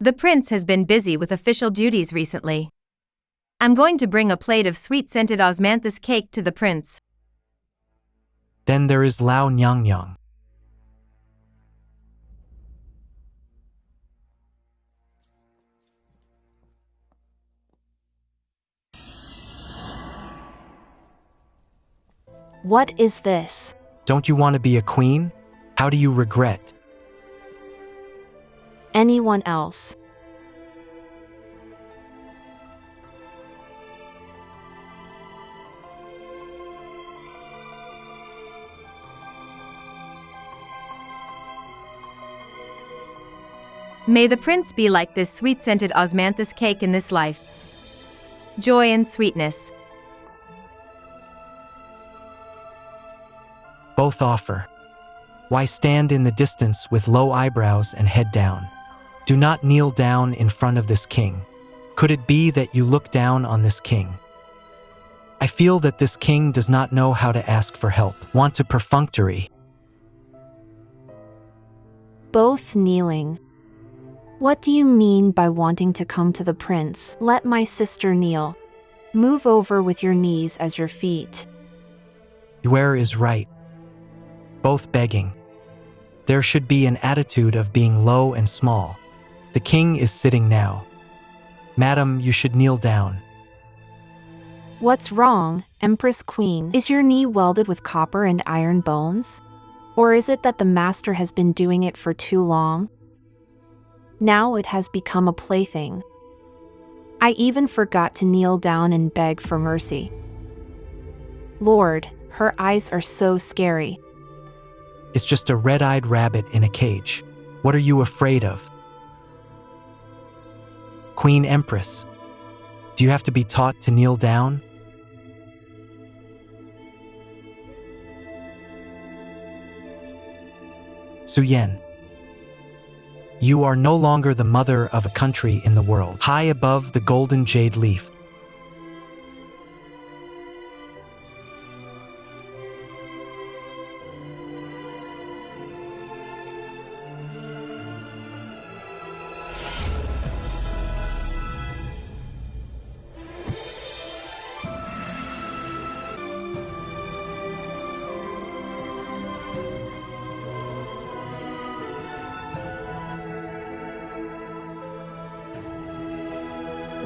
The prince has been busy with official duties recently. I'm going to bring a plate of sweet-scented osmanthus cake to the prince. Then there is Lao Nyang Nyang. What is this? Don't you want to be a queen? How do you regret? Anyone else? May the prince be like this sweet-scented osmanthus cake in this life. Joy and sweetness. Both offer. Why stand in the distance with low eyebrows and head down? Do not kneel down in front of this king. Could it be that you look down on this king? I feel that this king does not know how to ask for help. Want to perfunctory. Both kneeling. What do you mean by wanting to come to the prince? Let my sister kneel. Move over with your knees as your feet. Where is right? Both begging. There should be an attitude of being low and small. The king is sitting now. Madam, you should kneel down. What's wrong, Empress Queen? Is your knee welded with copper and iron bones? Or is it that the master has been doing it for too long? Now it has become a plaything. I even forgot to kneel down and beg for mercy. Lord, her eyes are so scary. It's just a red-eyed rabbit in a cage. What are you afraid of? Queen Empress, do you have to be taught to kneel down? Su Yen, you are no longer the mother of a country in the world. High above the golden jade leaf,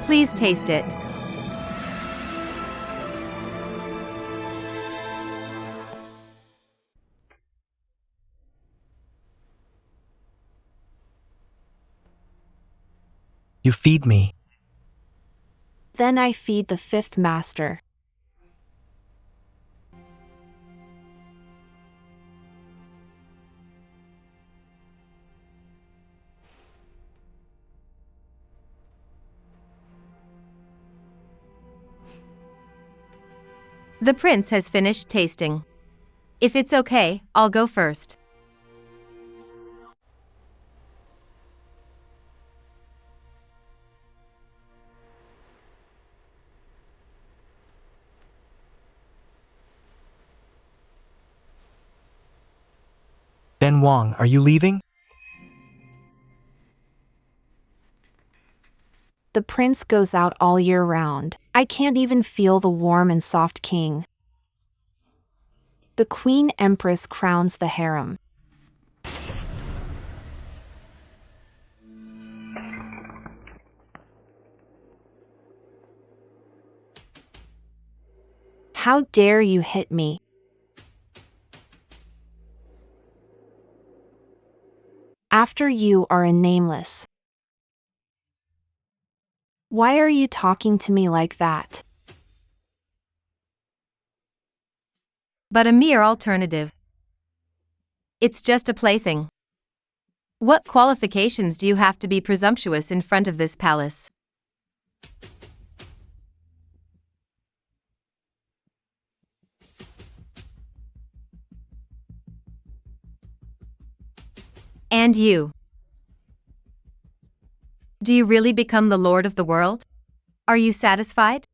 Please taste it. you feed me. Then I feed the fifth master. The prince has finished tasting. If it's okay, I'll go first. Ben Wong, are you leaving? The prince goes out all year round. I can't even feel the warm and soft king. The Queen Empress crowns the harem. How dare you hit me? After you are a nameless. Why are you talking to me like that? But a mere alternative. It's just a plaything. What qualifications do you have to be presumptuous in front of this palace? And you? Do you really become the lord of the world? Are you satisfied?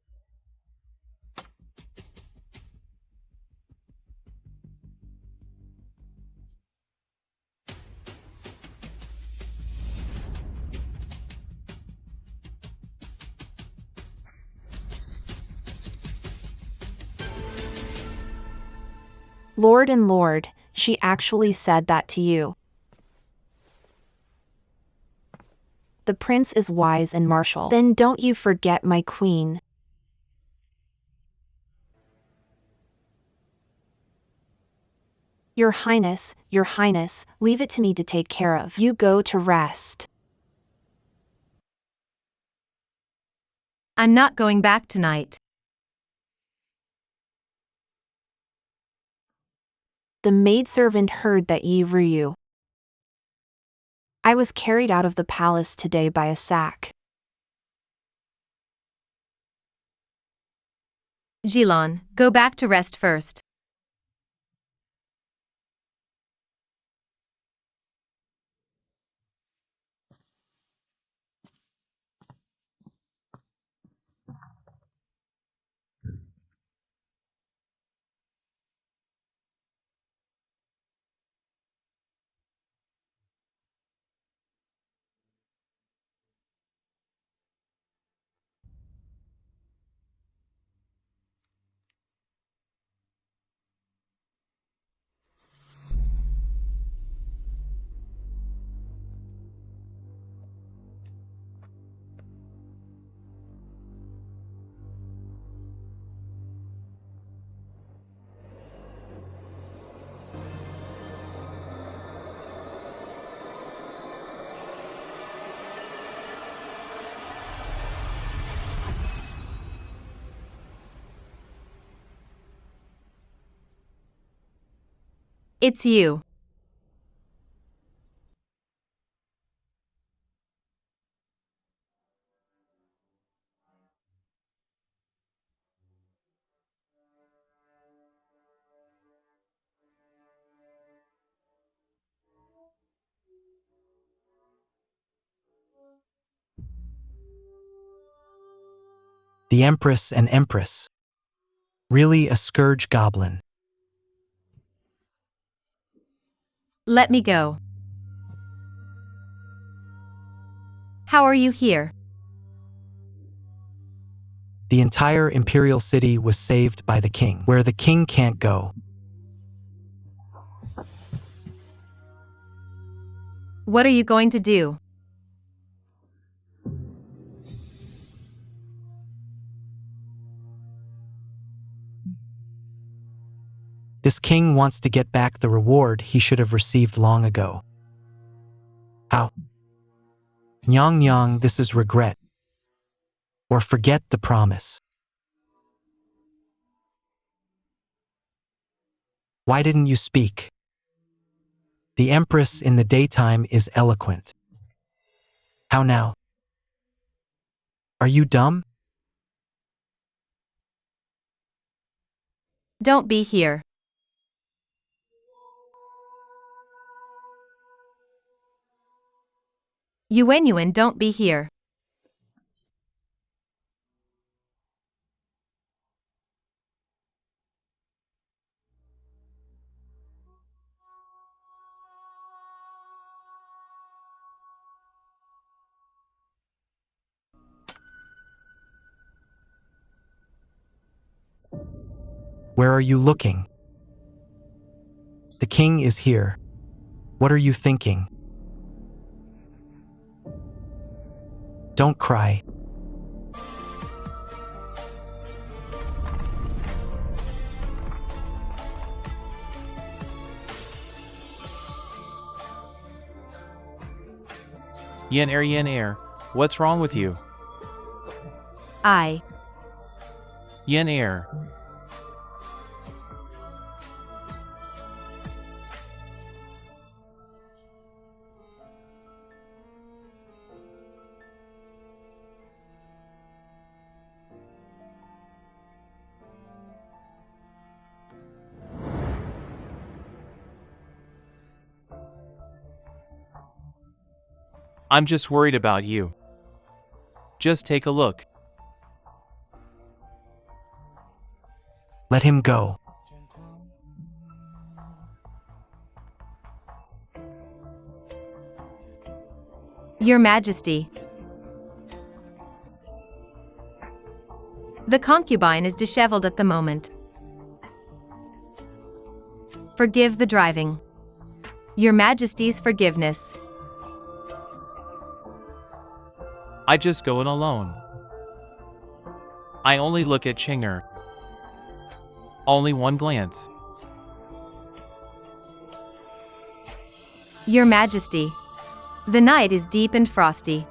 Lord and Lord, she actually said that to you. The prince is wise and martial. Then don't you forget my queen. Your Highness, leave it to me to take care of. You go to rest. I'm not going back tonight. The maidservant heard that ye were you. I was carried out of the palace today by a sack. Gilon, go back to rest first. It's you. The Empress and Empress. Really a scourge goblin. Let me go. How are you here? The entire imperial city was saved by the king, where the king can't go. What are you going to do? This king wants to get back the reward he should have received long ago. How? Nyang Nyang, this is regret. Or forget the promise. Why didn't you speak? The Empress in the daytime is eloquent. How now? Are you dumb? Don't be here. Yuan, don't be here. Where are you looking? The king is here. What are you thinking? Don't cry. Yen air, what's wrong with you? I. Yen air. I'm just worried about you. Just take a look. Let him go. Your Majesty. The concubine is disheveled at the moment. Forgive the driving. Your Majesty's forgiveness. I just go in alone. I only look at Chinger. Only one glance. Your Majesty. The night is deep and frosty.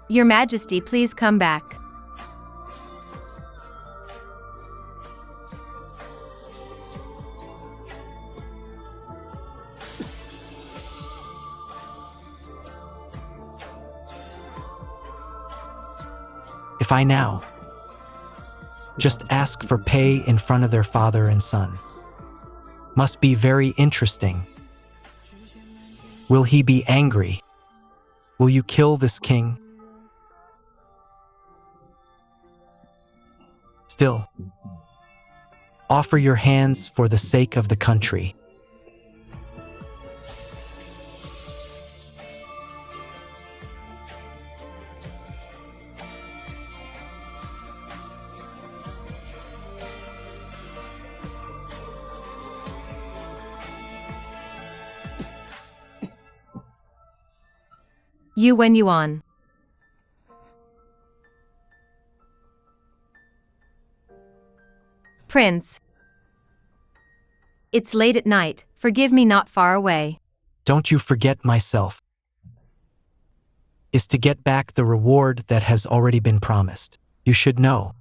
Your Majesty, please come back. If I now just ask for pay in front of their father and son, must be very interesting. Will he be angry? Will you kill this king? Still, offer your hands for the sake of the country. You when you on. Prince. It's late at night, forgive me not far away. Don't you forget myself. Is to get back the reward that has already been promised. You should know.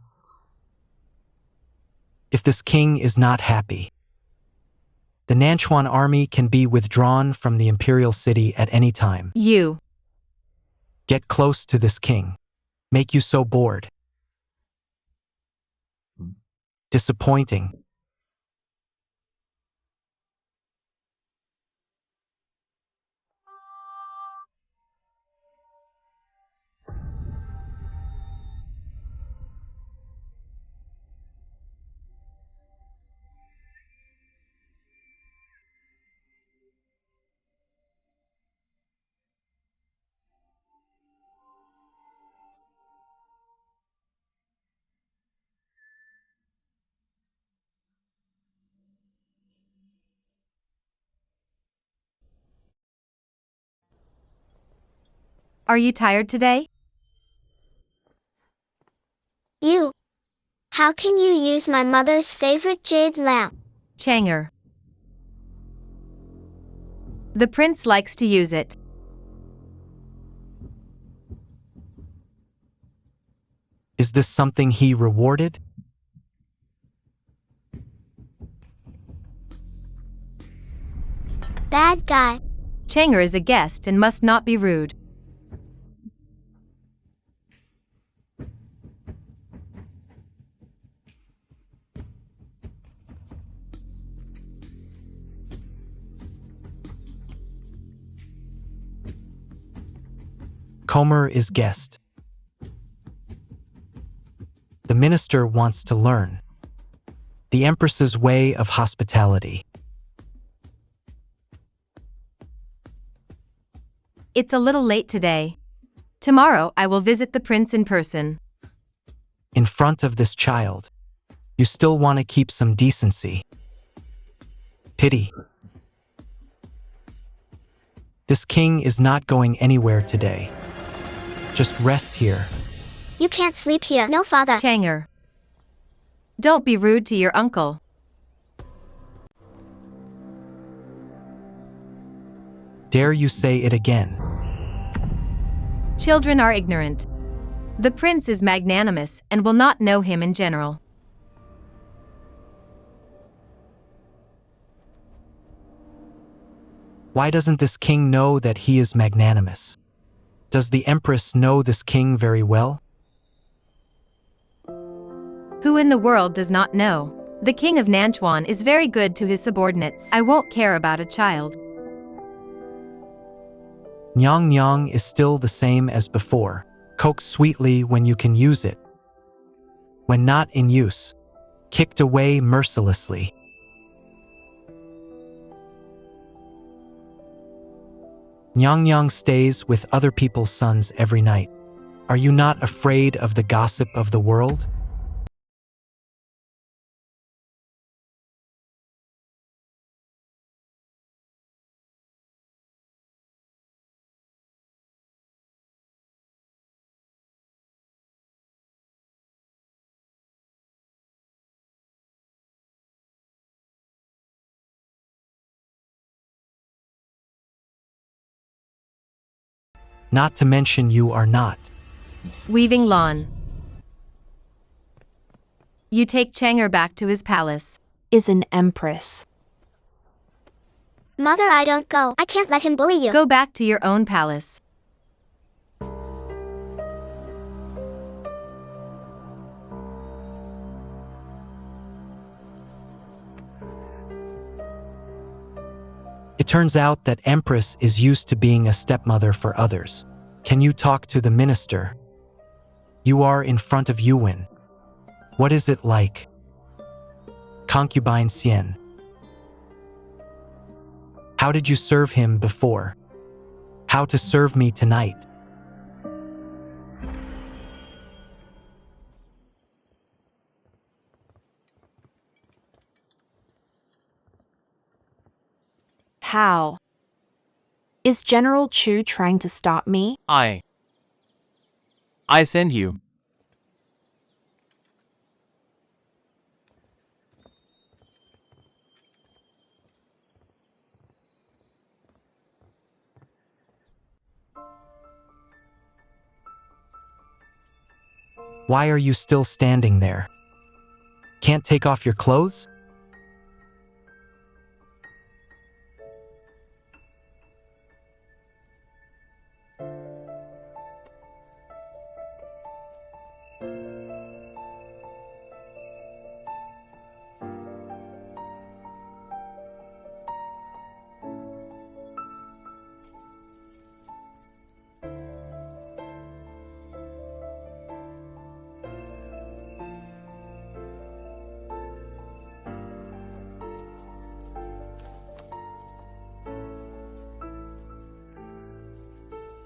If this king is not happy, the Nanchuan army can be withdrawn from the imperial city at any time. You. Get close to this king. Make you so bored. Disappointing. Are you tired today? You. How can you use my mother's favorite jade lamp? Changer. The prince likes to use it. Is this something he rewarded? Bad guy. Changer is a guest and must not be rude. Comer is guest. The minister wants to learn the empress's way of hospitality. It's a little late today. Tomorrow I will visit the prince in person. In front of this child, you still want to keep some decency. Pity. This king is not going anywhere today. Just rest here. You can't sleep here. No, father. Changer. Don't be rude to your uncle. Dare you say it again? Children are ignorant. The prince is magnanimous and will not know him in general. Why doesn't this king know that he is magnanimous? Does the empress know this king very well? Who in the world does not know? The king of Nanchuan is very good to his subordinates. I won't care about a child. Nyang Nyang is still the same as before. Coax sweetly when you can use it. When not in use, kicked away mercilessly. Nyang Nyang stays with other people's sons every night. Are you not afraid of the gossip of the world? Not to mention you are not. Weaving lawn. You take Chang'er back to his palace. Is an empress. Mother, I don't go. I can't let him bully you. Go back to your own palace. It turns out that Empress is used to being a stepmother for others. Can you talk to the minister? You are in front of Yuwen. What is it like? Concubine Xian. How did you serve him before? How to serve me tonight? How? Is General Chu trying to stop me? I send you. Why are you still standing there? Can't take off your clothes?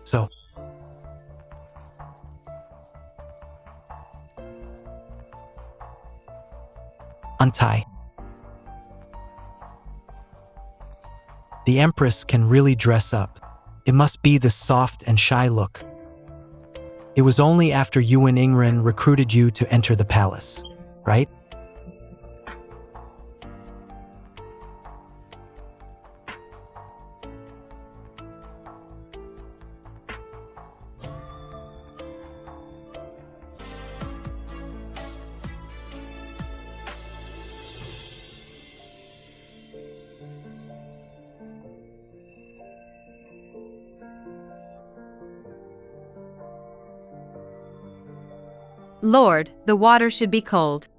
So, untie. The Empress can really dress up. It must be this soft and shy look. It was only after Yuan Ingren recruited you to enter the palace, right? Lord, the water should be cold.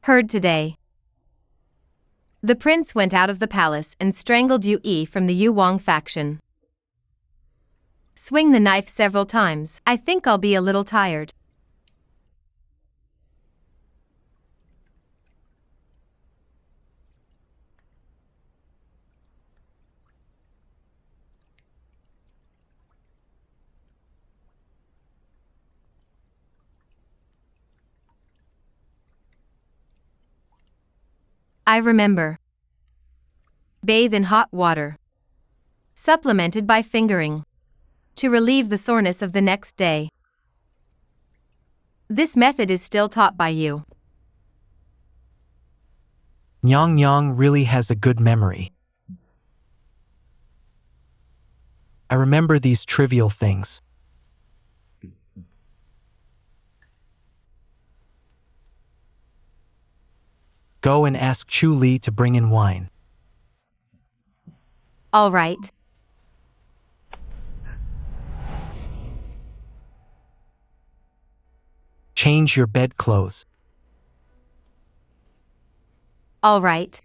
Heard today. The prince went out of the palace and strangled Yu Yi from the Yu Wang faction. Swing the knife several times. I think I'll be a little tired. I remember. Bathe in hot water. Supplemented by fingering. To relieve the soreness of the next day. This method is still taught by you. Nyang Nyang really has a good memory. I remember these trivial things. Go and ask Chu Li to bring in wine. All right. Change your bedclothes. All right.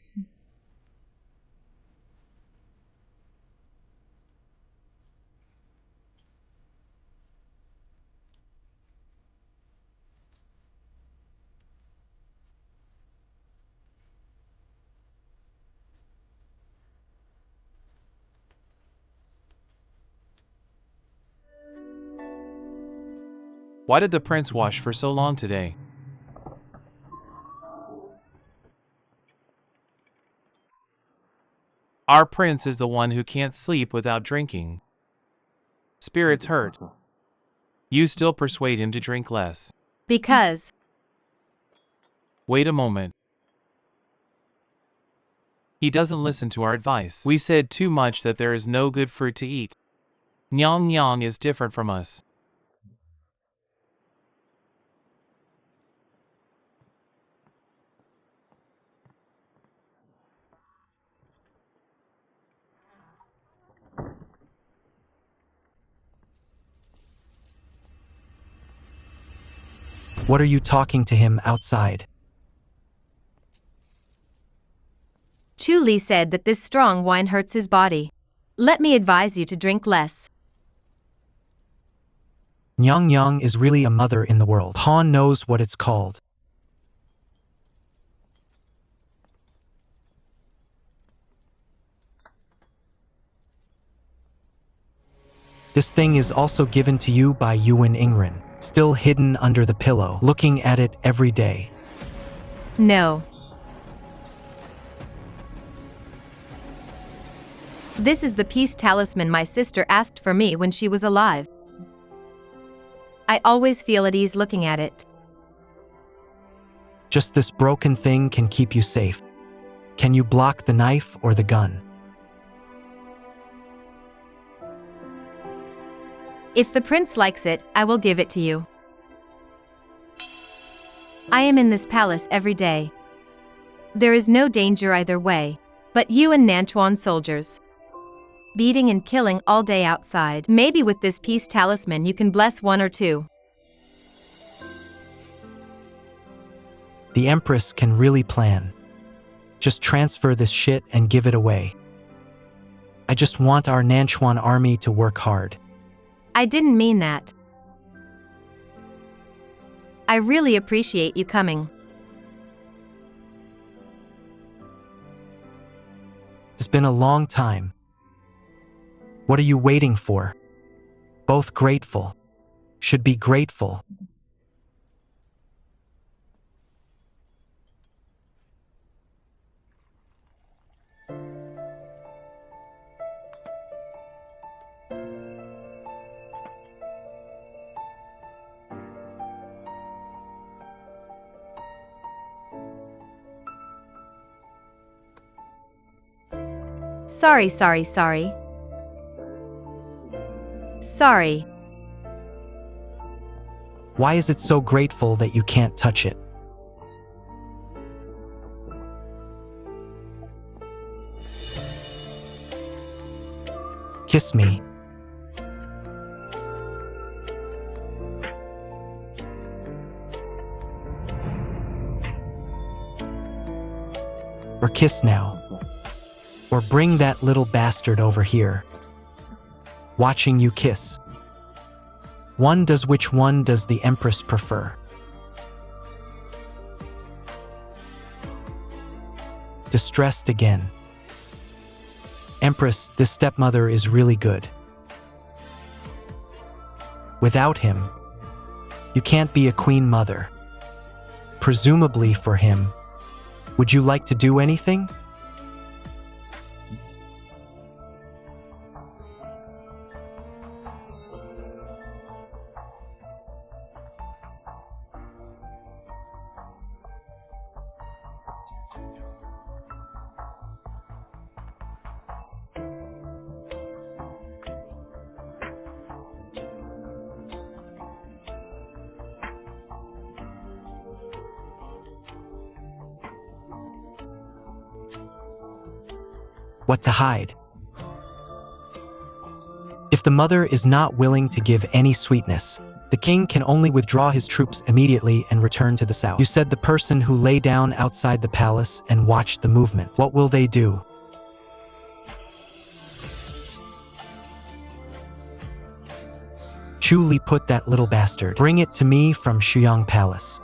Why did the prince wash for so long today? Our prince is the one who can't sleep without drinking. Spirits hurt. You still persuade him to drink less. Because Wait a moment. He doesn't listen to our advice. We said too much that there is no good fruit to eat. Nyang Nyang is different from us. What are you talking to him outside? Chu Li said that this strong wine hurts his body. Let me advise you to drink less. Nyang Nyang is really a mother in the world. Han knows what it's called. This thing is also given to you by Yuan Ingren, still hidden under the pillow, looking at it every day. No. This is the peace talisman my sister asked for me when she was alive. I always feel at ease looking at it. Just this broken thing can keep you safe. Can you block the knife or the gun? If the prince likes it, I will give it to you. I am in this palace every day. There is no danger either way, but you and Nanchuan soldiers. Beating and killing all day outside. Maybe with this peace talisman you can bless one or two. The Empress can really plan. Just transfer this shit and give it away. I just want our Nanchuan army to work hard. I didn't mean that. I really appreciate you coming. It's been a long time. What are you waiting for? Both grateful. Should be grateful. Sorry. Sorry. Why is it so grateful that you can't touch it? Kiss me. Or kiss now. Or bring that little bastard over here. Watching you kiss. Which one does the Empress prefer? Distressed again. Empress, this stepmother is really good. Without him, you can't be a queen mother. Presumably for him. Would you like to do anything? What to hide? If the mother is not willing to give any sweetness, the king can only withdraw his troops immediately and return to the south. You said the person who lay down outside the palace and watched the movement. What will they do? Chu Li put that little bastard. Bring it to me from Shuyang Palace.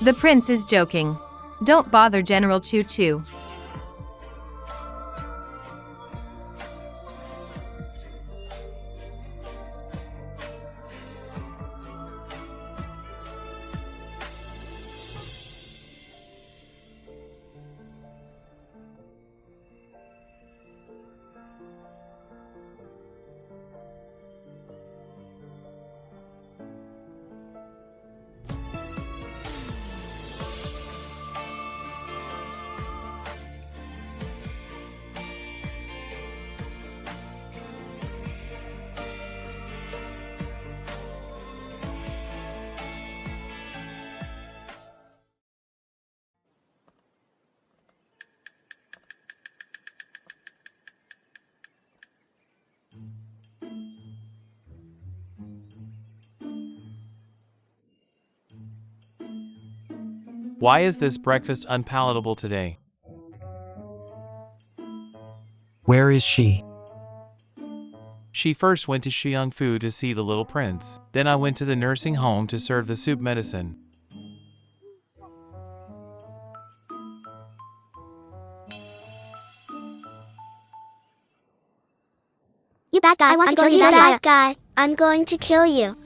The prince is joking. Don't bother General Chu Chu. Why is this breakfast unpalatable today? Where is she? She first went to Fu to see the little prince. Then I went to the nursing home to serve the soup medicine. You bad guy, I want to kill you, bad guy. I'm going to kill you.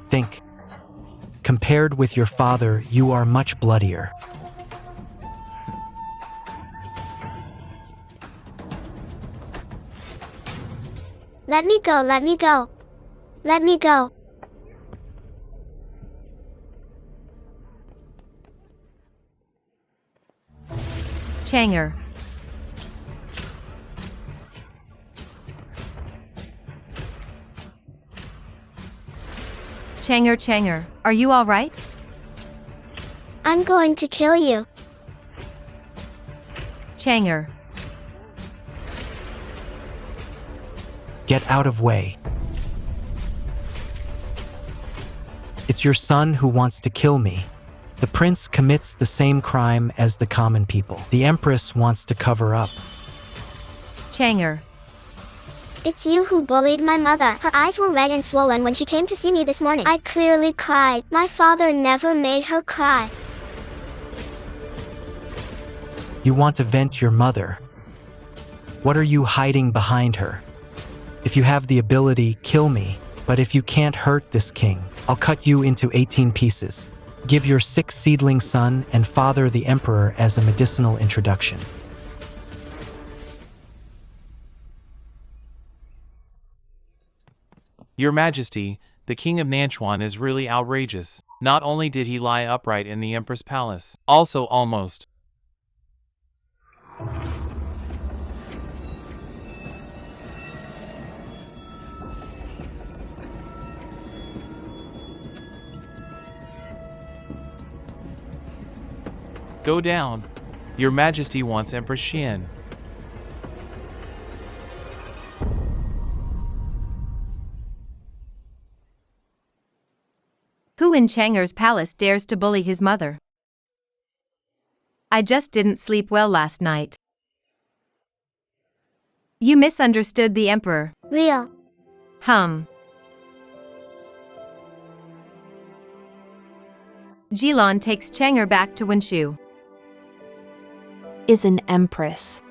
Think. Compared with your father, you are much bloodier. Let me go, let me go. Let me go. Changer. Changer, are you all right? I'm going to kill you. Changer. Get out of way. It's your son who wants to kill me. The prince commits the same crime as the common people. The empress wants to cover up. Changer. It's you who bullied my mother. Her eyes were red and swollen when she came to see me this morning. I clearly cried. My father never made her cry. You want to vent your mother. What are you hiding behind her? If you have the ability, kill me. But if you can't hurt this king, I'll cut you into 18 pieces. Give your sick seedling son and father the emperor as a medicinal introduction. Your Majesty, the King of Nanchuan is really outrageous. Not only did he lie upright in the Empress Palace, also almost. Go down. Your Majesty wants Empress Xian. Who in Changer's palace dares to bully his mother? I just didn't sleep well last night. You misunderstood the emperor. Real. Jilon takes Changer back to Wenshu. Is an empress.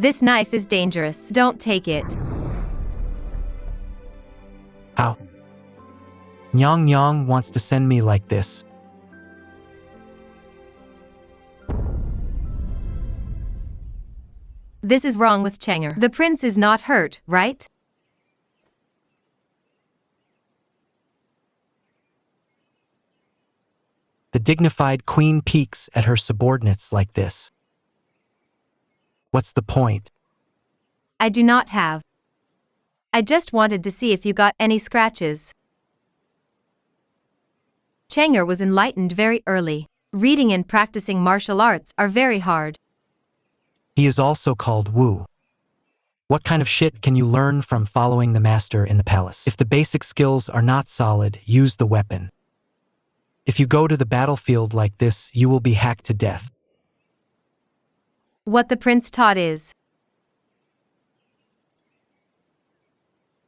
This knife is dangerous. Don't take it. Ow. Nyang Nyang wants to send me like this. This is wrong with Changer. The prince is not hurt, right? The dignified queen peeks at her subordinates like this. What's the point? I do not have. I just wanted to see if you got any scratches. Changer was enlightened very early. Reading and practicing martial arts are very hard. He is also called Wu. What kind of shit can you learn from following the master in the palace? If the basic skills are not solid, use the weapon. If you go to the battlefield like this, you will be hacked to death. What the prince taught is,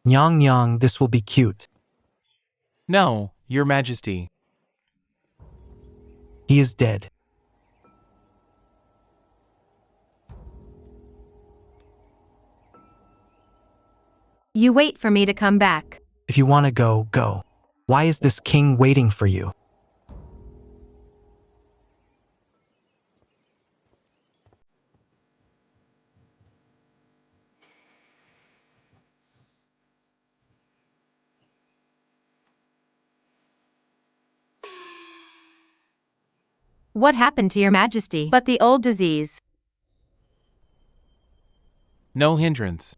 Nyang Nyang, this will be cute. No, Your Majesty. He is dead. you wait for me to come back. If you want to go, go. Why is this king waiting for you? What happened to your majesty? But the old disease. No hindrance.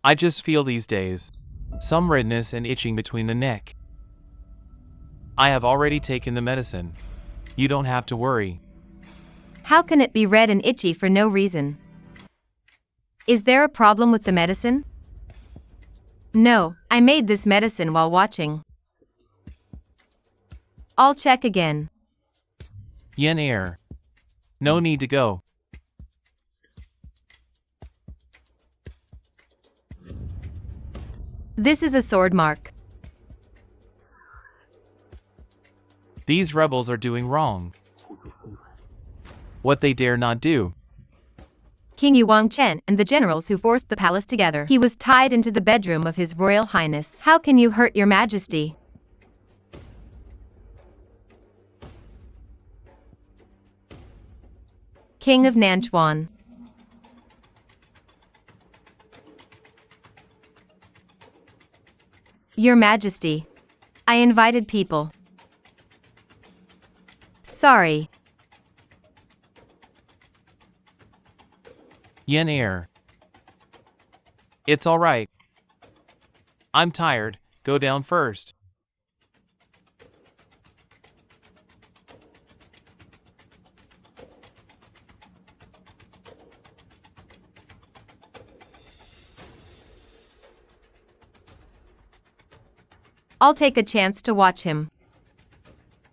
I just feel these days some redness and itching between the neck. I have already taken the medicine. You don't have to worry. How can it be red and itchy for no reason? Is there a problem with the medicine? No, I made this medicine while watching. I'll check again. Yen air. No need to go. This is a sword mark. These rebels are doing wrong. What they dare not do. King Yuang Chen and the generals who forced the palace together. He was tied into the bedroom of His Royal Highness. How can you hurt your majesty? King of Nanchuan. Your Majesty. I invited people. Sorry. Yen air. It's all right. I'm tired. Go down first. I'll take a chance to watch him.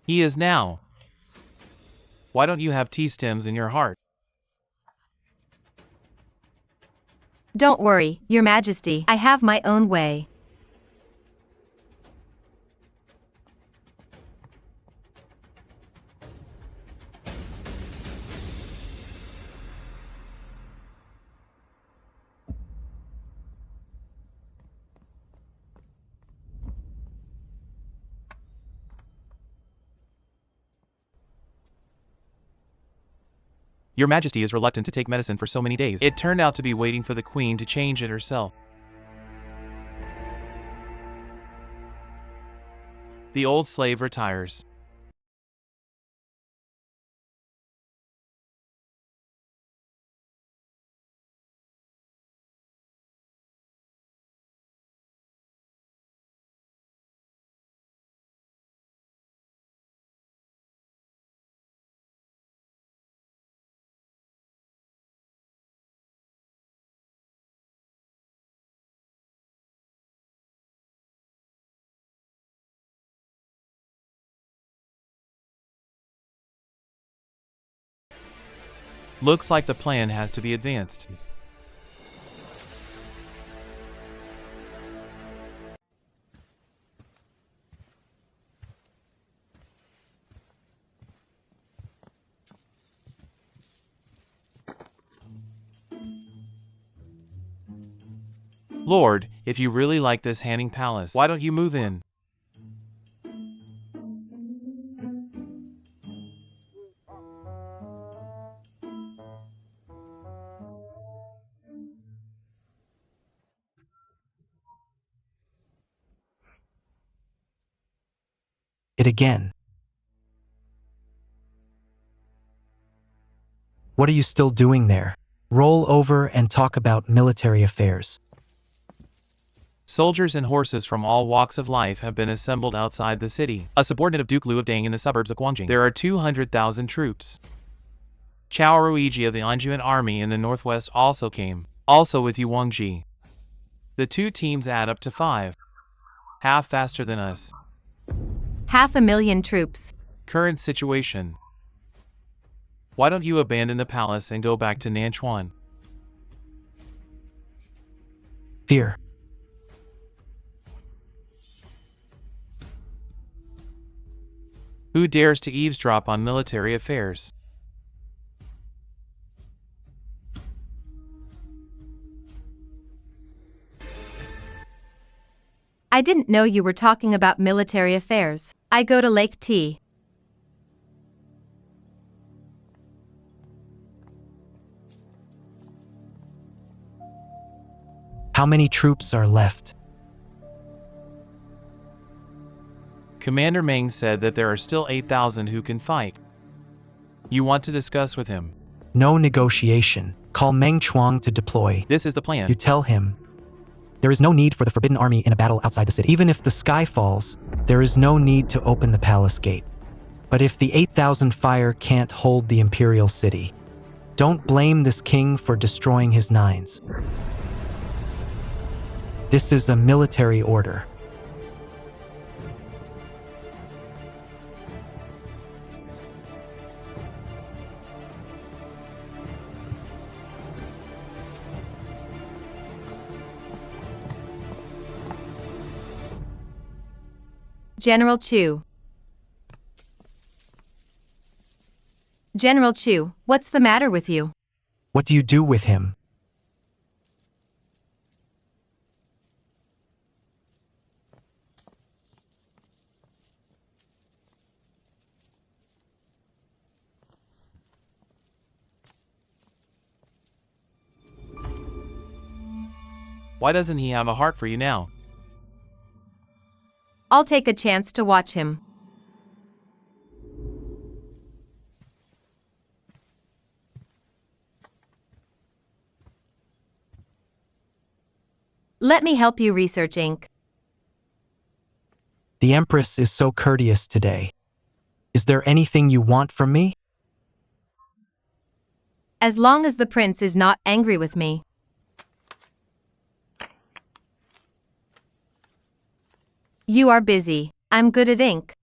He is now. Why don't you have tea stems in your heart? Don't worry, Your Majesty. I have my own way. Your Majesty is reluctant to take medicine for so many days. It turned out to be waiting for the Queen to change it herself. The old slave retires. Looks like the plan has to be advanced. Lord, if you really like this Hanning Palace, why don't you move in? It again. What are you still doing there? Roll over and talk about military affairs. Soldiers and horses from all walks of life have been assembled outside the city. A subordinate of Duke Liu of Dang in the suburbs of Guangjing. There are 200,000 troops. Chao Ruiji of the Anjuan army in the northwest also came, also with Yuang Ji. The two teams add up to 5. Half faster than us. 500,000 troops. Current situation. Why don't you abandon the palace and go back to Nanchuan? Fear. Who dares to eavesdrop on military affairs? I didn't know you were talking about military affairs. I go to Lake T. How many troops are left? Commander Meng said that there are still 8,000 who can fight. You want to discuss with him. No negotiation. Call Meng Chuang to deploy. This is the plan. You tell him, there is no need for the Forbidden Army in a battle outside the city. Even if the sky falls, there is no need to open the palace gate. But if the 8,000 fire can't hold the imperial city, don't blame this king for destroying his nines. This is a military order. General Chu. General Chu, what's the matter with you? What do you do with him? Why doesn't he have a heart for you now? I'll take a chance to watch him. Let me help you research ink. The Empress is so courteous today. Is there anything you want from me? As long as the prince is not angry with me. You are busy. I'm good at ink.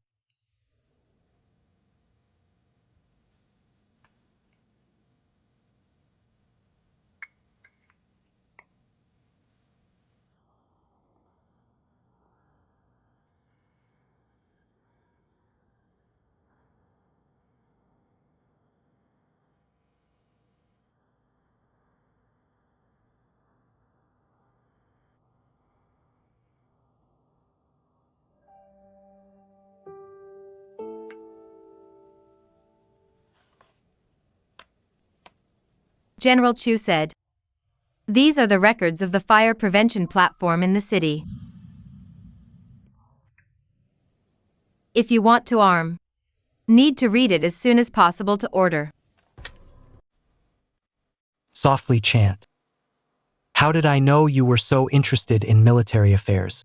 General Chu said. These are the records of the fire prevention platform in the city. If you want to arm, need to read it as soon as possible to order. Softly chant. How did I know you were so interested in military affairs?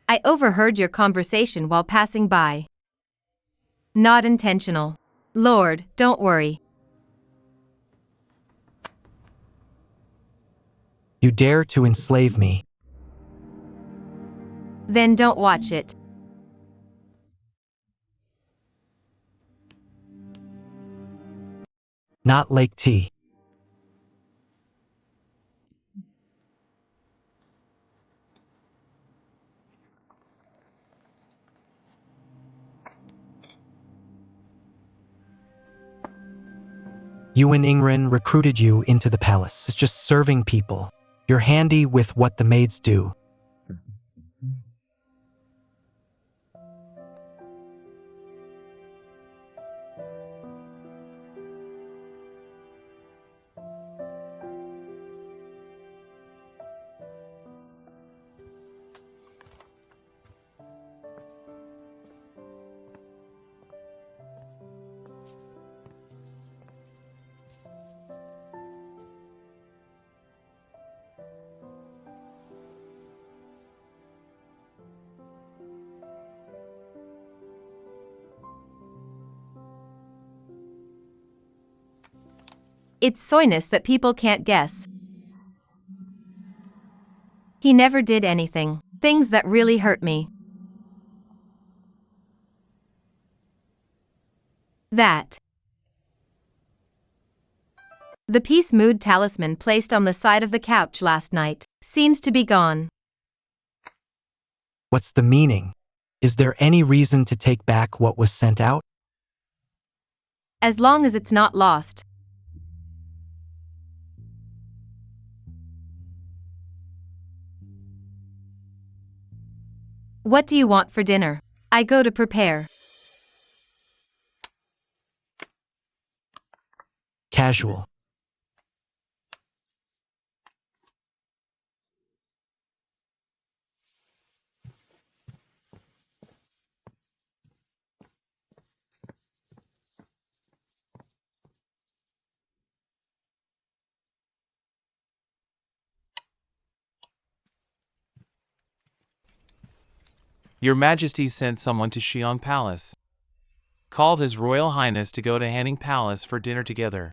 I overheard your conversation while passing by. Not intentional. Lord, don't worry. You dare to enslave me. Then don't watch it. Not Lake T. You and Ingrid recruited you into the palace. It's just serving people. You're handy with what the maids do. It's soyness that people can't guess. He never did anything. Things that really hurt me. That. The peace mood talisman placed on the side of the couch last night seems to be gone. What's the meaning? Is there any reason to take back what was sent out? As long as it's not lost. What do you want for dinner? I go to prepare. Casual. Your Majesty sent someone to Xi'an Palace. Called His Royal Highness to go to Hanning Palace for dinner together.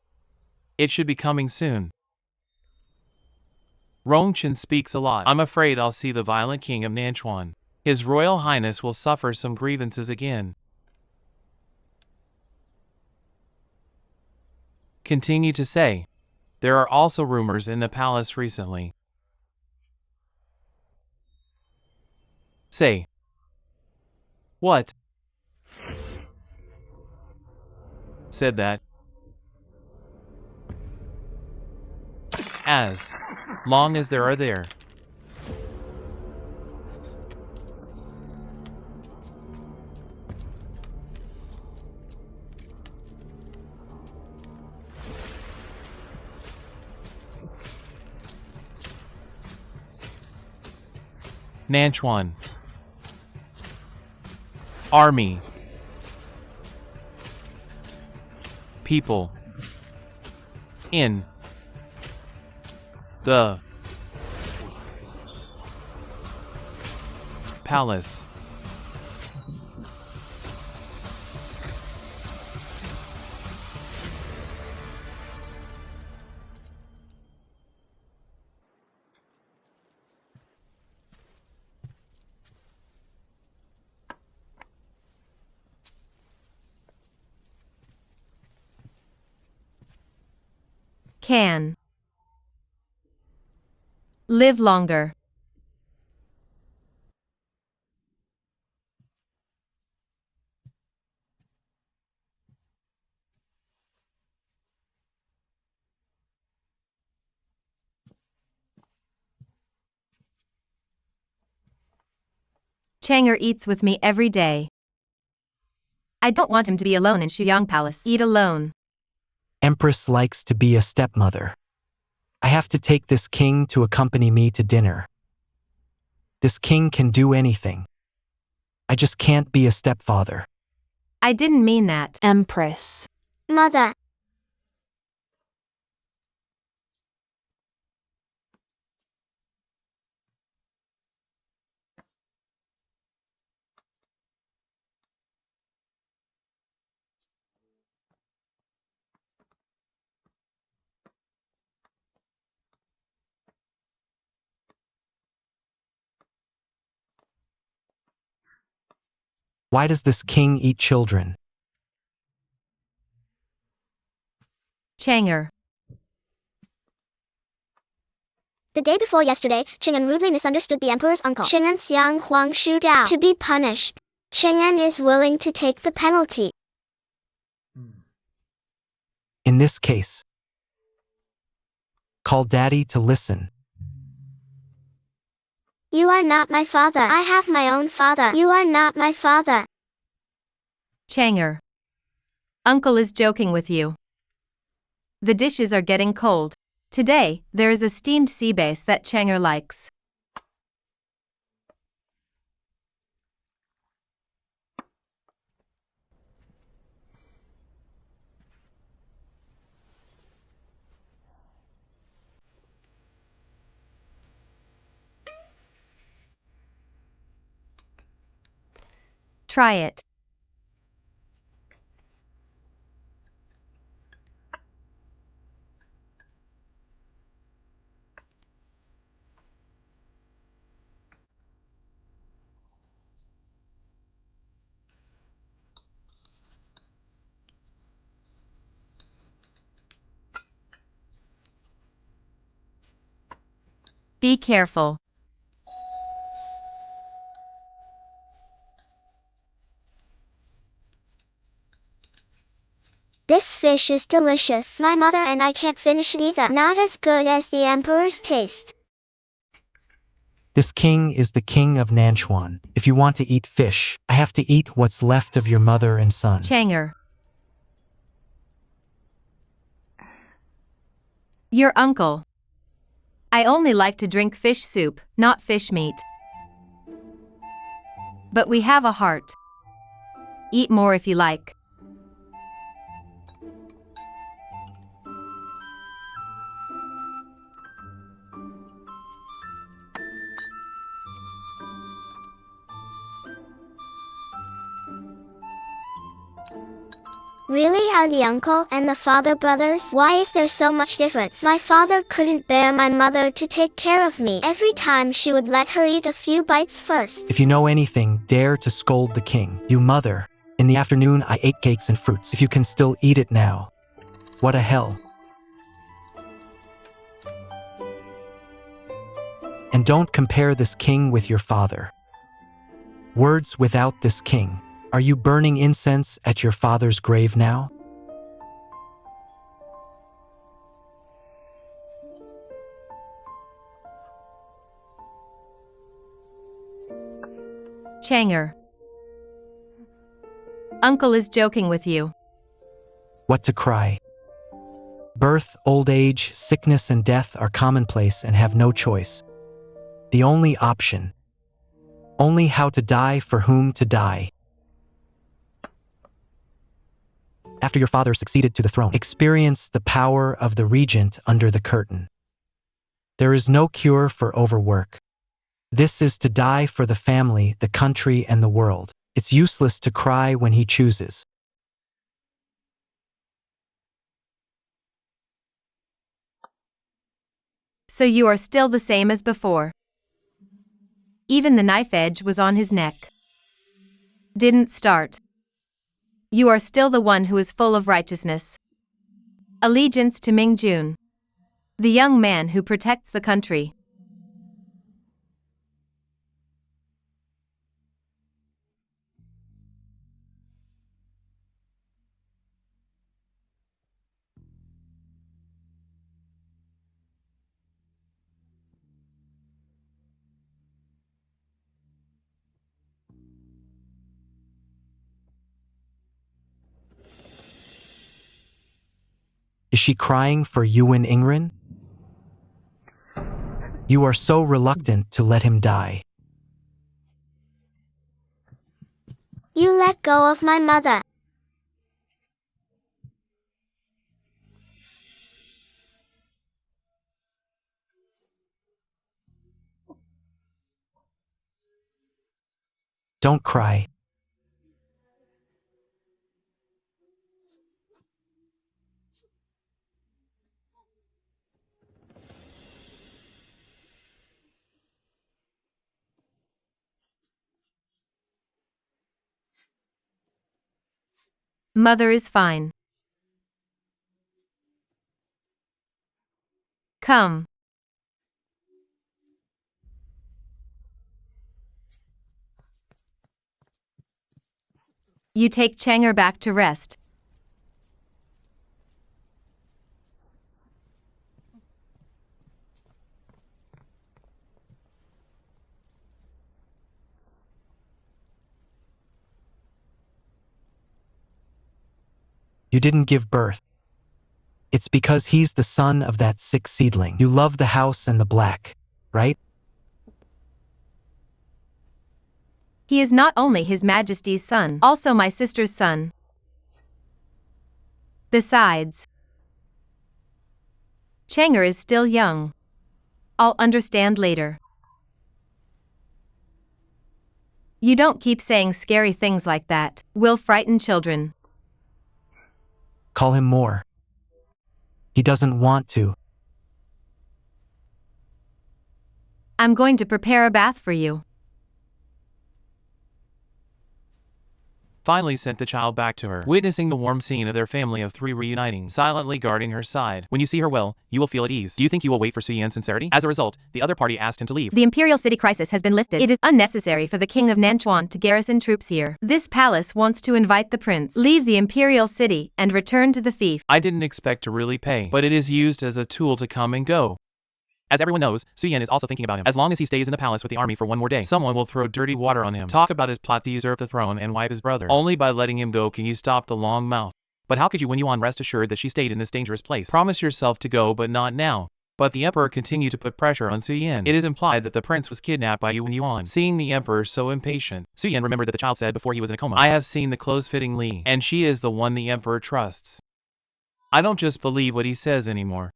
It should be coming soon. Rongchen speaks a lot. I'm afraid I'll see the violent king of Nanchuan. His Royal Highness will suffer some grievances again. Continue to say. There are also rumors in the palace recently. Say. What? Said that. As long as there are there. Nanchuan. Army. People. In. The. Palace. Can. Live longer. Chang'er eats with me every day. I don't want him to be alone in Shuyang Palace. Eat alone. Empress likes to be a stepmother. I have to take this king to accompany me to dinner. This king can do anything. I just can't be a stepfather. I didn't mean that. Empress. Mother. Why does this king eat children? Chang'er. The day before yesterday, Ching'an rudely misunderstood the emperor's uncle, Ching'an Xiang Huang Shu Dao, to be punished. Ching'an is willing to take the penalty. In this case, call daddy to listen. You are not my father. I have my own father. You are not my father. Chang'er. Uncle is joking with you. The dishes are getting cold. Today, there is a steamed sea bass that Chang'er likes. Try it. Be careful. This fish is delicious. My mother and I can't finish it either. Not as good as the emperor's taste. This king is the king of Nanchuan. If you want to eat fish, I have to eat what's left of your mother and son. Chang'er. Your uncle. I only like to drink fish soup, not fish meat. But we have a heart. Eat more if you like. Really? Are the uncle and the father brothers? Why is there so much difference? My father couldn't bear my mother to take care of me. Every time she would let her eat a few bites first. If you know anything, dare to scold the king. You mother. In the afternoon, I ate cakes and fruits. If you can still eat it now. What a hell. And don't compare this king with your father. Words without this king. Are you burning incense at your father's grave now? Chang'er. Uncle is joking with you. What to cry? Birth, old age, sickness, and death are commonplace and have no choice. The only option. Only how to die, for whom to die. After your father succeeded to the throne, experience the power of the regent under the curtain. There is no cure for overwork. This is to die for the family, the country, and the world. It's useless to cry when he chooses. So you are still the same as before. Even the knife edge was on his neck. Didn't start. You are still the one who is full of righteousness. Allegiance to Ming Jun. The young man who protects the country. Is she crying for Yuan Ingren? You are so reluctant to let him die. You let go of my mother. Don't cry. Mother is fine. Come. You take Chang'er back to rest. You didn't give birth. It's because he's the son of that sick seedling. You love the house and the black, right? He is not only His Majesty's son, also my sister's son. Besides, Chang'er is still young. I'll understand later. You don't keep saying scary things like that. Will frighten children. Call him more. He doesn't want to. I'm going to prepare a bath for you. Finally sent the child back to her, witnessing the warm scene of their family of three reuniting, silently guarding her side. When you see her well, you will feel at ease. Do you think you will wait for Suyen's sincerity? As a result, the other party asked him to leave. The imperial city crisis has been lifted. It is unnecessary for the king of Nanchuan to garrison troops here. This palace wants to invite the prince. Leave the imperial city and return to the fief. I didn't expect to really pay, but it is used as a tool to come and go. As everyone knows, Suyen is also thinking about him. As long as he stays in the palace with the army for one more day, someone will throw dirty water on him. Talk about his plot to usurp the throne and wipe his brother. Only by letting him go can you stop the long mouth. But how could you when Yuan rest assured that she stayed in this dangerous place? Promise yourself to go, but not now. But the emperor continued to put pressure on Suyen. It is implied that the prince was kidnapped by Yuan. Seeing the emperor so impatient, Suyen remembered that the child said before he was in a coma, I have seen the close-fitting Li, and she is the one the emperor trusts. I don't just believe what he says anymore.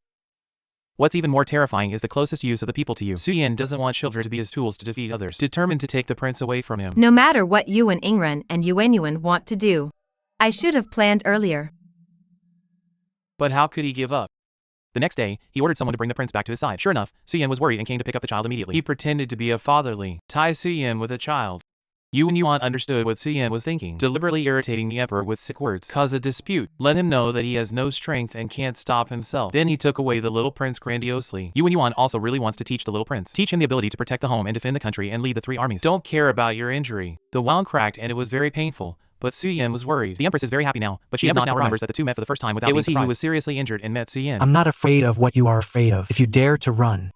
What's even more terrifying is the closest use of the people to you. Suyen doesn't want children to be his tools to defeat others, determined to take the prince away from him. No matter what Yuan Ingren and Yuan want to do, I should have planned earlier. But how could he give up? The next day, he ordered someone to bring the prince back to his side. Sure enough, Suyin was worried and came to pick up the child immediately. He pretended to be a fatherly Tai Suyin with a child. Yu and Yuan understood what Suyin was thinking, deliberately irritating the emperor with sick words. Cause a dispute. Let him know that he has no strength and can't stop himself. Then he took away the little prince grandiosely. Yu and Yuan also really wants to teach the little prince. Teach him the ability to protect the home and defend the country and lead the three armies. Don't care about your injury. The wound cracked and it was very painful. But Suyin was worried. The empress is very happy now, but she now remembers that the two met for the first time without being surprised. It was he who was seriously injured and met Suyin. I'm not afraid of what you are afraid of. If you dare to run,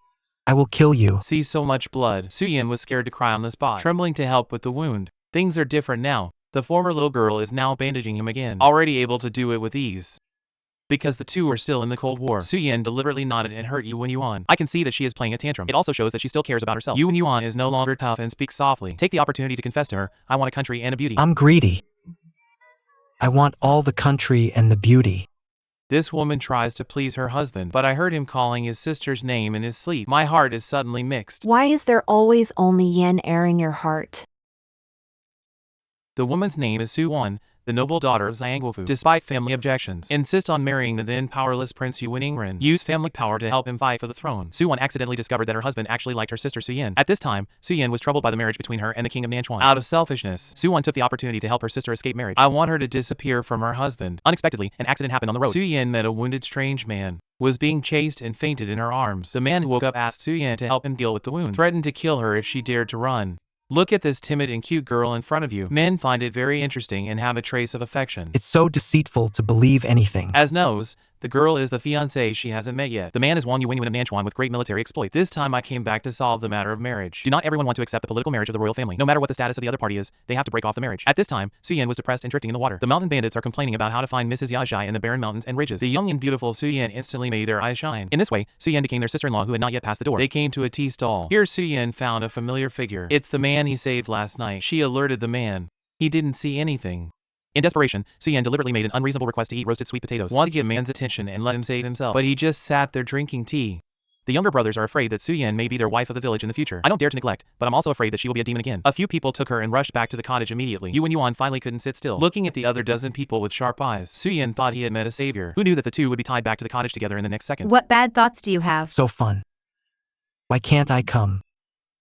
I will kill you. See so much blood. Suyin was scared to cry on the spot, trembling to help with the wound. Things are different now. The former little girl is now bandaging him again, already able to do it with ease. Because the two are still in the Cold War. Suyin deliberately nodded and hurt Yu and Yuan. I can see that she is playing a tantrum. It also shows that she still cares about herself. Yu and Yuan is no longer tough and speaks softly. Take the opportunity to confess to her, I want a country and a beauty. I'm greedy. I want all the country and the beauty. This woman tries to please her husband, but I heard him calling his sister's name in his sleep. My heart is suddenly mixed. Why is there always only yin air in your heart? The woman's name is Su-won, the noble daughter of Xiangguofu. Despite family objections, insist on marrying the then powerless Prince Yuan. Use family power to help him fight for the throne. Su-won accidentally discovered that her husband actually liked her sister Su-yin. At this time, Su-yin was troubled by the marriage between her and the king of Nanchuan. Out of selfishness, Su-won took the opportunity to help her sister escape marriage. I want her to disappear from her husband. Unexpectedly, an accident happened on the road. Su-yin met a wounded strange man. Was being chased and fainted in her arms. The man who woke up asked Su-yin to help him deal with the wound. Threatened to kill her if she dared to run. Look at this timid and cute girl in front of you. Men find it very interesting and have a trace of affection. It's so deceitful to believe anything. As knows, the girl is the fiancée she hasn't met yet. The man is Wang Yuan of Nanchuan with great military exploits. This time I came back to solve the matter of marriage. Do not everyone want to accept the political marriage of the royal family. No matter what the status of the other party is, they have to break off the marriage. At this time, Su-yin was depressed and drifting in the water. The mountain bandits are complaining about how to find Mrs. Yajai in the barren mountains and ridges. The young and beautiful Su-yin instantly made their eyes shine. In this way, Su-yin became their sister-in-law who had not yet passed the door. They came to a tea stall. Here Su-yin found a familiar figure. It's the man he saved last night. She alerted the man. He didn't see anything. In desperation, Su-yin deliberately made an unreasonable request to eat roasted sweet potatoes. Wanted to give man's attention and let him save himself. But he just sat there drinking tea. The younger brothers are afraid that Su-yin may be their wife of the village in the future. I don't dare to neglect, but I'm also afraid that she will be a demon again. A few people took her and rushed back to the cottage immediately. Yu and Yuan finally couldn't sit still. Looking at the other dozen people with sharp eyes, Su-yin thought he had met a savior. Who knew that the two would be tied back to the cottage together in the next second? What bad thoughts do you have? So fun. Why can't I come?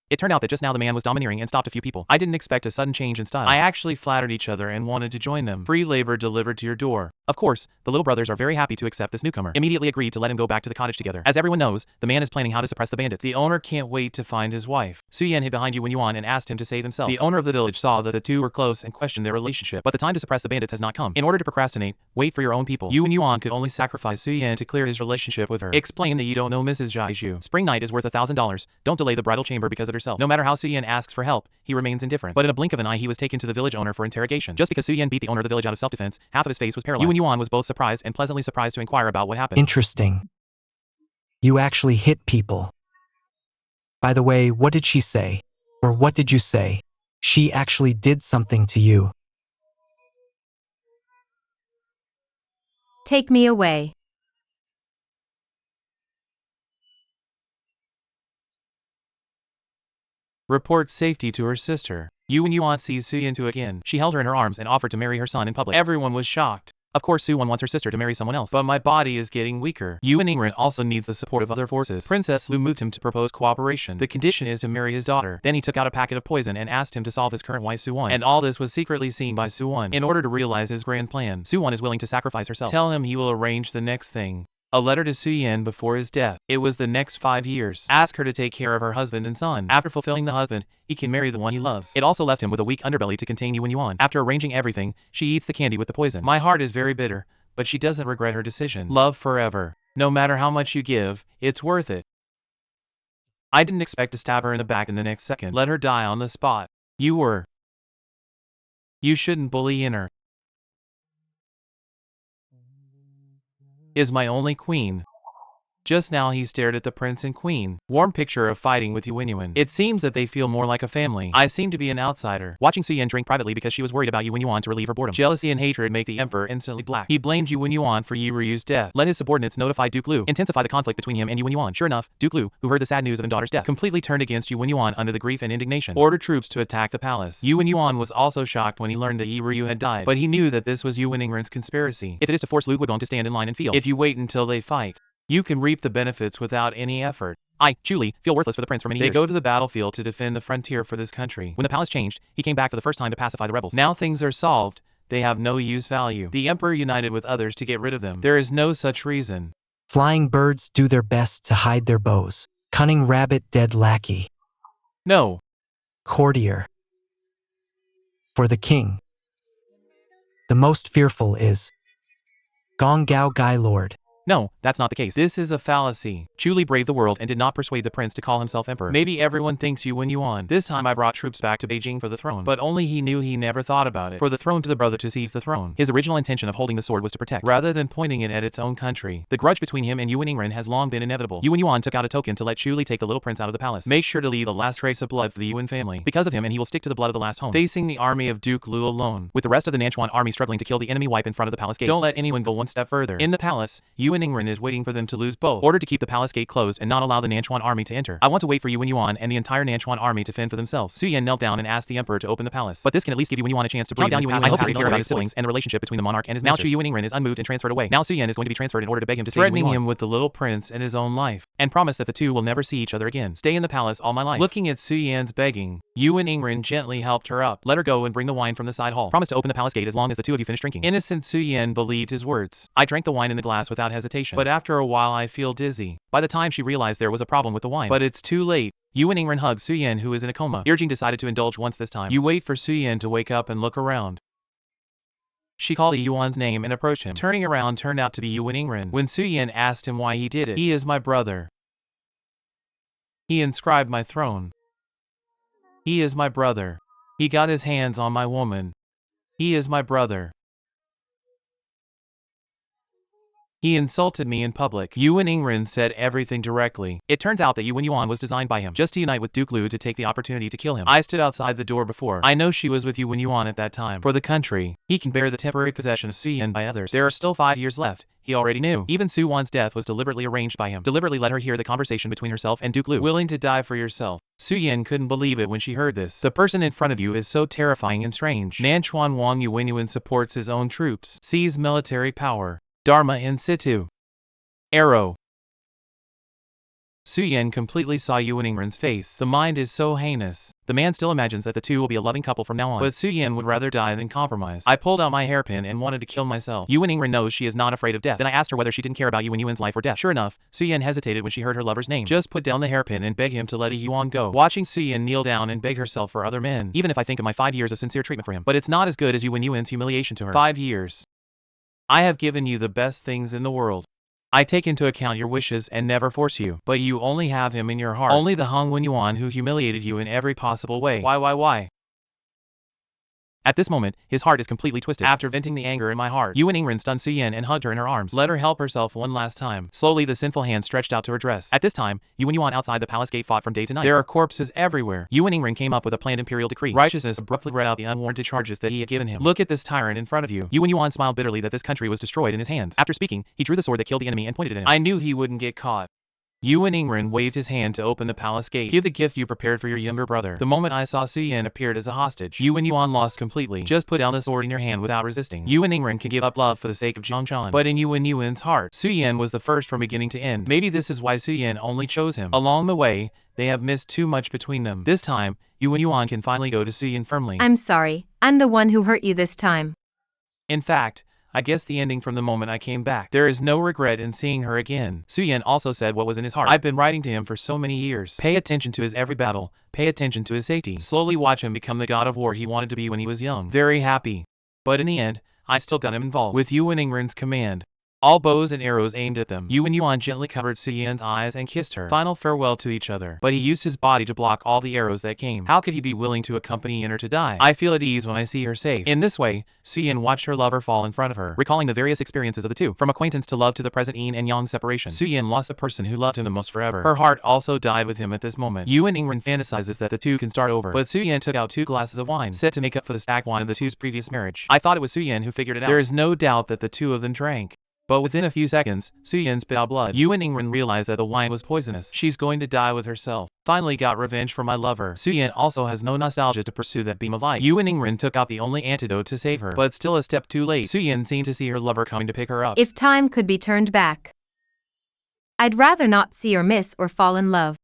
It turned out that just now the man was domineering and stopped a few people. I didn't expect a sudden change in style. I actually flattered each other and wanted to join them. Free labor delivered to your door. Of course, the little brothers are very happy to accept this newcomer. Immediately agreed to let him go back to the cottage together. As everyone knows, the man is planning how to suppress the bandits. The owner can't wait to find his wife. Su-yin hid behind Yu and Yuan and asked him to save himself. The owner of the village saw that the two were close and questioned their relationship. But the time to suppress the bandits has not come. In order to procrastinate, wait for your own people. Yu and Yuan could only sacrifice Su-yin to clear his relationship with her. Explain that you don't know Mrs. Zhaiju. Spring night is worth $1,000. Don't delay the bridal chamber because of herself. No matter how Su-yin asks for help, he remains indifferent. But in a blink of an eye he was taken to the village owner for interrogation. Just because Su-yin beat the owner of the village out of self-defense, half of his face was paralyzed. Yu and Yuan was both surprised and pleasantly surprised to inquire about what happened. Interesting. You actually hit people. By the way, what did she say? Or what did you say? She actually did something to you. Take me away. Report safety to her sister. Yu and Yuan sees Su-yin to again. She held her in her arms and offered to marry her son in public. Everyone was shocked. Of course Su-won wants her sister to marry someone else. But my body is getting weaker. Yu and Ingrid also needs the support of other forces. Princess Lu moved him to propose cooperation. The condition is to marry his daughter. Then he took out a packet of poison and asked him to solve his current wife Su-won. And all this was secretly seen by Su-won. In order to realize his grand plan, Su-won is willing to sacrifice herself. Tell him he will arrange the next thing. A letter to Su-yin before his death. It was the next 5 years. Ask her to take care of her husband and son. After fulfilling the husband, he can marry the one he loves. It also left him with a weak underbelly to contain Yu and Yuan. After arranging everything, she eats the candy with the poison. My heart is very bitter, but she doesn't regret her decision. Love forever. No matter how much you give, it's worth it. I didn't expect to stab her in the back in the next second. Let her die on the spot. You shouldn't bully in her. Is my only queen. Just now he stared at the prince and queen. Warm picture of fighting with Yuan. It seems that they feel more like a family. I seem to be an outsider. Watching Suyin drink privately because she was worried about Yuan to relieve her boredom. Jealousy and hatred make the emperor instantly black. He blamed Yuan for Yiru's death. Let his subordinates notify Duke Lu. Intensify the conflict between him and Yuan. Sure enough, Duke Lu, who heard the sad news of his daughter's death, completely turned against Yuan under the grief and indignation. Ordered troops to attack the palace. Yuan was also shocked when he learned that Yiru had died, but he knew that this was Yuan's conspiracy. If it is to force Lu Guodong to stand in line and feel, if you wait until they fight, you can reap the benefits without any effort. I, Julie, feel worthless for the prince for many years. They go to the battlefield to defend the frontier for this country. When the palace changed, he came back for the first time to pacify the rebels. Now things are solved. They have no use value. The emperor united with others to get rid of them. There is no such reason. Flying birds do their best to hide their bows. Cunning rabbit dead lackey. No. Courtier. For the king, the most fearful is Gong Gao Gai Lord. No, that's not the case. This is a fallacy. Julie braved the world and did not persuade the prince to call himself emperor. Maybe everyone thinks Yuan. This time I brought troops back to Beijing for the throne, but only he knew he never thought about it. For the throne to the brother to seize the throne. His original intention of holding the sword was to protect, rather than pointing it at its own country. The grudge between him and Yuan has long been inevitable. Yuan took out a token to let Julie take the little prince out of the palace. Make sure to leave the last trace of blood for the Yuan family. Because of him, and he will stick to the blood of the last home. Facing the army of Duke Lu alone, with the rest of the Nanchuan army struggling to kill the enemy wipe in front of the palace gate. Don't let anyone go one step further. In the palace, Yuan is waiting for them to lose both. Ordered to keep the palace gate closed and not allow the Nanchuan army to enter. I want to wait for Yuan and the entire Nanchuan army to fend for themselves. Suyin knelt down and asked the emperor to open the palace. But this can at least give Yuan a chance to breathe. I hope he care about his siblings and the relationship between the monarch and his mistress. Now Yuan is unmoved and transferred away. Now Suyin is going to be transferred in order to beg him to save threatening him with the little prince and his own life, and promise that the two will never see each other again. Stay in the palace all my life. Looking at Suyin's begging, Yuan gently helped her up. Let her go and bring the wine from the side hall. Promise to open the palace gate as long as the two of you finish drinking. Innocent Suyin believed his words. I drank the wine in the glass without hesitation, but after a while I feel dizzy. By the time she realized there was a problem with the wine. But it's too late. Yuan hugged Suyin, who is in a coma. Irjing decided to indulge once this time. You wait for Suyin to wake up and look around. She called Yuan's name and approached him. Turning around turned out to be Yuan. When Suyin asked him why he did it, he is my brother. He inscribed my throne. He is my brother. He got his hands on my woman. He is my brother. He insulted me in public. Yuan said everything directly. It turns out that Yuan was designed by him just to unite with Duke Lu to take the opportunity to kill him. I stood outside the door before. I know she was with Yuan at that time. For the country, he can bear the temporary possession of Suyin by others. There are still 5 years left. He already knew. Even Su Wan's death was deliberately arranged by him. Deliberately let her hear the conversation between herself and Duke Lu. Willing to die for yourself. Su Yin couldn't believe it when she heard this. The person in front of you is so terrifying and strange. Nanchuan Wang Yuan supports his own troops. Sees military power. Dharma in situ. Arrow. Su Yin completely saw Yuan's face. The mind is so heinous. The man still imagines that the two will be a loving couple from now on. But Su Yin would rather die than compromise. I pulled out my hairpin and wanted to kill myself. Yuan knows she is not afraid of death. Then I asked her whether she didn't care about Yuan's life or death. Sure enough, Su Yin hesitated when she heard her lover's name. Just put down the hairpin and beg him to let Yuan go. Watching Su Yin kneel down and beg herself for other men. Even if I think of my 5 years of sincere treatment for him. But it's not as good as Yuan's humiliation to her. 5 years. I have given you the best things in the world. I take into account your wishes and never force you, but you only have him in your heart. Only the Hong Yuan who humiliated you in every possible way. Why? At this moment, his heart is completely twisted. After venting the anger in my heart, Yuan stunned Su Yin and hugged her in her arms. Let her help herself one last time. Slowly the sinful hand stretched out to her dress. At this time, Yuan outside the palace gate fought from day to night. There are corpses everywhere. Yuan came up with a planned imperial decree. Righteousness abruptly read out the unwarranted charges that he had given him. Look at this tyrant in front of you. Yuan smiled bitterly that this country was destroyed in his hands. After speaking, he drew the sword that killed the enemy and pointed it at him. I knew he wouldn't get caught. Yuan waved his hand to open the palace gate. Give the gift you prepared for your younger brother. The moment I saw Su Yin appeared as a hostage. Yuan lost completely. Just put down the sword in your hand without resisting. Yuan can give up love for the sake of Zhangzhan. But in Yuan's heart, Su Yin was the first from beginning to end. Maybe this is why Su Yin only chose him. Along the way, they have missed too much between them. This time, Yuan can finally go to Su Yin firmly. I'm sorry. I'm the one who hurt you this time. In fact, I guess the ending from the moment I came back. There is no regret in seeing her again. Su Yin also said what was in his heart. I've been writing to him for so many years. Pay attention to his every battle. Pay attention to his safety. Slowly watch him become the god of war he wanted to be when he was young. Very happy. But in the end, I still got him involved. With Yuan's command. all bows and arrows aimed at them. Yu and Yuan gently covered Suyan's eyes and kissed her. Final farewell to each other. But he used his body to block all the arrows that came. How could he be willing to accompany her to die? I feel at ease when I see her safe. In this way, Suyan watched her lover fall in front of her, recalling the various experiences of the two, from acquaintance to love to the present yin and yang separation. Suyan lost the person who loved him the most forever. Her heart also died with him at this moment. Yu and Ingrid fantasizes that the two can start over, but Suyan took out 2 glasses of wine, set to make up for the stacked wine of the two's previous marriage. I thought it was Suyan who figured it out. There is no doubt that the two of them drank. But within a few seconds, Suyan spit out blood. Yu and Ingrid realized that the wine was poisonous. She's going to die with herself. Finally got revenge for my lover. Suyan also has no nostalgia to pursue that beam of light. Yu and Ingrid took out the only antidote to save her, but still a step too late. Suyan seemed to see her lover coming to pick her up. If time could be turned back, I'd rather not see or miss or fall in love.